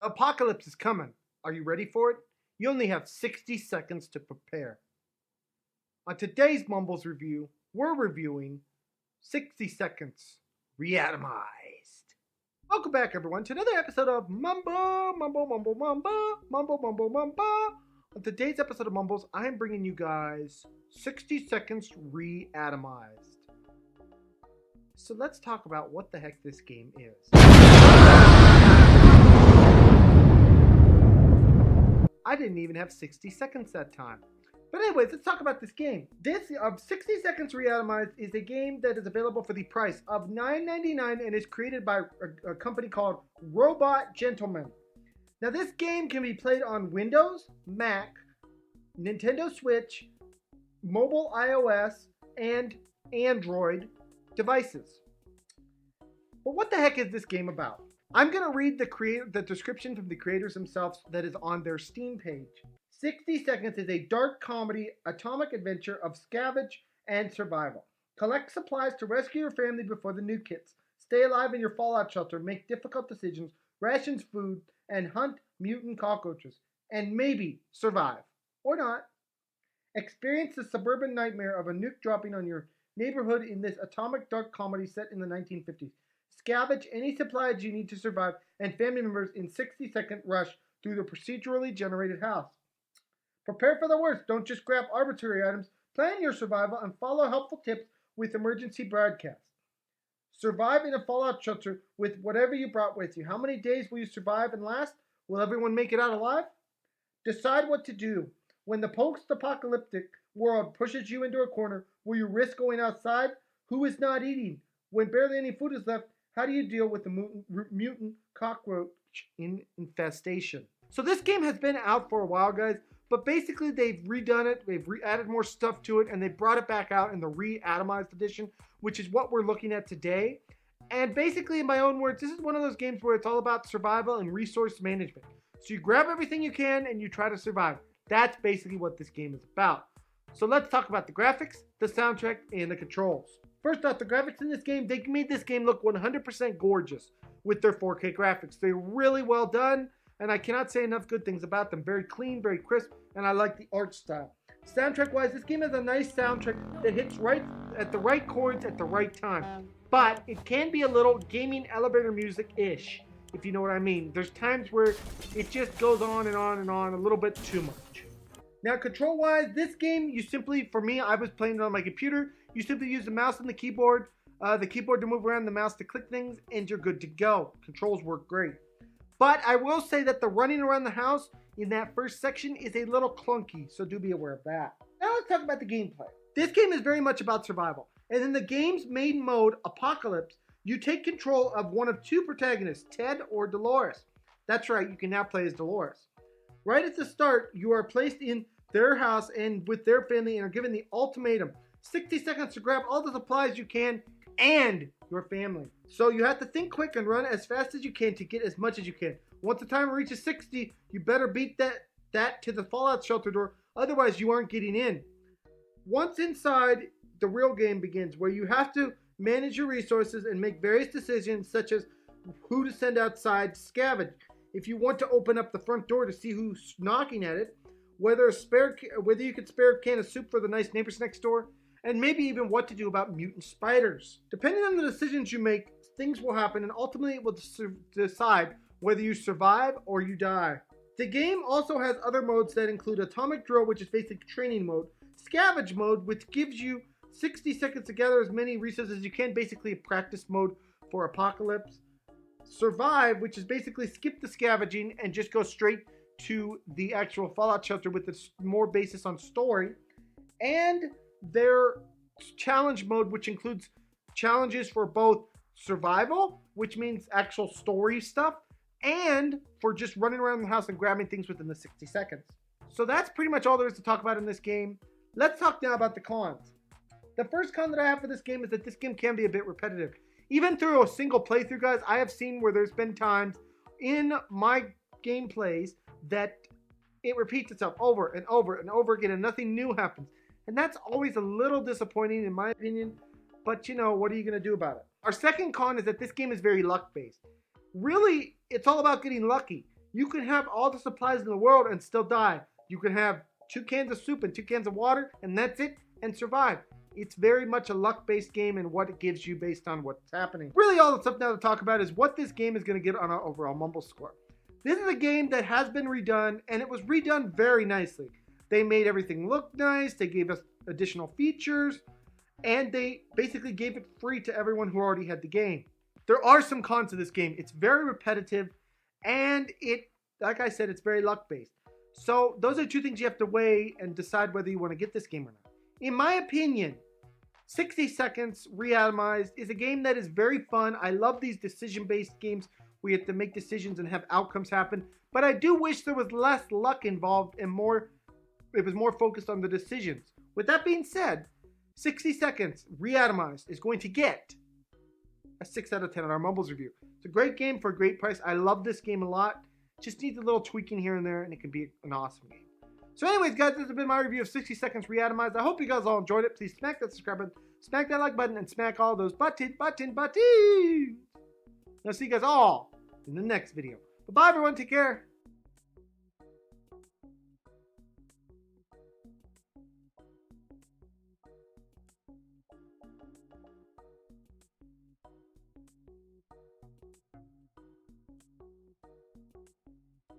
Apocalypse is coming. Are you ready for it? You only have 60 seconds to prepare. On today's Mumbles review, we're reviewing 60 Seconds Reatomized. Welcome back, everyone, to another episode of Mumble. On today's episode of Mumbles, I'm bringing you guys 60 Seconds Reatomized. So let's talk about what the heck this game is. I didn't even have 60 seconds that time. But anyways, let's talk about this game. This 60 Seconds Reatomized is a game that is available for the price of $9.99 and is created by a company called Robot Gentleman. Now this game can be played on Windows, Mac, Nintendo Switch, mobile iOS, and Android devices. But what the heck is this game about? I'm going to read the description from the creators themselves that is on their Steam page. 60 Seconds is a dark comedy atomic adventure of scavenge and survival. Collect supplies to rescue your family before the nuke hits. Stay alive in your fallout shelter, make difficult decisions, rations food, and hunt mutant cockroaches. And maybe survive. Or not. Experience the suburban nightmare of a nuke dropping on your neighborhood in this atomic dark comedy set in the 1950s. Scavenge any supplies you need to survive and family members in 60-second rush through the procedurally generated house. Prepare for the worst. Don't just grab arbitrary items. Plan your survival and follow helpful tips with emergency broadcasts. Survive in a fallout shelter with whatever you brought with you. How many days will you survive and last? Will everyone make it out alive? Decide what to do. When the post-apocalyptic world pushes you into a corner, will you risk going outside? Who is not eating? When barely any food is left, how do you deal with the mutant cockroach infestation? So this game has been out for a while, guys, but basically they've redone it, they've added more stuff to it, and they brought it back out in the Reatomized edition, which is what we're looking at today. And basically, in my own words, this is one of those games where it's all about survival and resource management. So you grab everything you can and you try to survive. That's basically what this game is about. So let's talk about the graphics, the soundtrack, and the controls. First off, the graphics in this game, they made this game look 100% gorgeous with their 4K graphics. They're really well done, and I cannot say enough good things about them. Very clean, very crisp, and I like the art style. Soundtrack-wise, this game has a nice soundtrack that hits right at the right chords at the right time. But it can be a little gaming elevator music-ish, if you know what I mean. There's times where it just goes on and on and on a little bit too much. Now, control-wise, this game, you simply, for me, I was playing it on my computer. You simply use the mouse and the keyboard to move around, the mouse to click things, and you're good to go. Controls work great. But I will say that the running around the house in that first section is a little clunky, so do be aware of that. Now let's talk about the gameplay. This game is very much about survival. And in the game's main mode, Apocalypse, you take control of one of two protagonists, Ted or Dolores. That's right, you can now play as Dolores. Right at the start, you are placed in their house and with their family and are given the ultimatum. 60 seconds to grab all the supplies you can and your family. So you have to think quick and run as fast as you can to get as much as you can. Once the timer reaches 60, you better beat that to the fallout shelter door, otherwise you aren't getting in. Once inside, the real game begins, where you have to manage your resources and make various decisions such as who to send outside to scavenge. If you want to open up the front door to see who's knocking at it, whether you could spare a can of soup for the nice neighbors next door, and maybe even what to do about mutant spiders. Depending on the decisions you make, things will happen, and ultimately it will decide whether you survive or you die. The game also has other modes that include Atomic Drill, which is basic training mode, Scavenge mode, which gives you 60 seconds to gather as many resources as you can, basically a practice mode for Apocalypse. Survive, which is basically skip the scavenging and just go straight to the actual fallout shelter with more basis on story. And their challenge mode, which includes challenges for both survival, which means actual story stuff, and for just running around the house and grabbing things within the 60 seconds. So that's pretty much all there is to talk about in this game. Let's talk now about the cons. The first con that I have for this game is that this game can be a bit repetitive. Even through a single playthrough, guys, I have seen where there's been times in my gameplays that it repeats itself over and over and over again and nothing new happens. And that's always a little disappointing in my opinion, but you know, what are you going to do about it? Our second con is that this game is very luck-based. Really, it's all about getting lucky. You can have all the supplies in the world and still die. You can have 2 cans of soup and 2 cans of water, and that's it, and survive. It's very much a luck-based game and what it gives you based on what's happening. Really, all the stuff now to talk about is what this game is going to get on our overall Mumbles score. This is a game that has been redone, and it was redone very nicely. They made everything look nice, they gave us additional features, and they basically gave it free to everyone who already had the game. There are some cons to this game. It's very repetitive, and like I said, it's very luck-based. So those are 2 things you have to weigh and decide whether you want to get this game or not. In my opinion, 60 Seconds Reatomized is a game that is very fun. I love these decision-based games where you have to make decisions and have outcomes happen. But I do wish there was less luck involved and it was more focused on the decisions. With that being said, 60 Seconds Reatomized is going to get a 6 out of 10 on our Mumbles review. It's a great game for a great price. I love this game a lot. Just needs a little tweaking here and there, and it can be an awesome game. So anyways, guys, this has been my review of 60 Seconds Reatomized. I hope you guys all enjoyed it. Please smack that subscribe button, smack that like button, and smack all those buttons. I'll see you guys all in the next video. Bye-bye, everyone. Take care.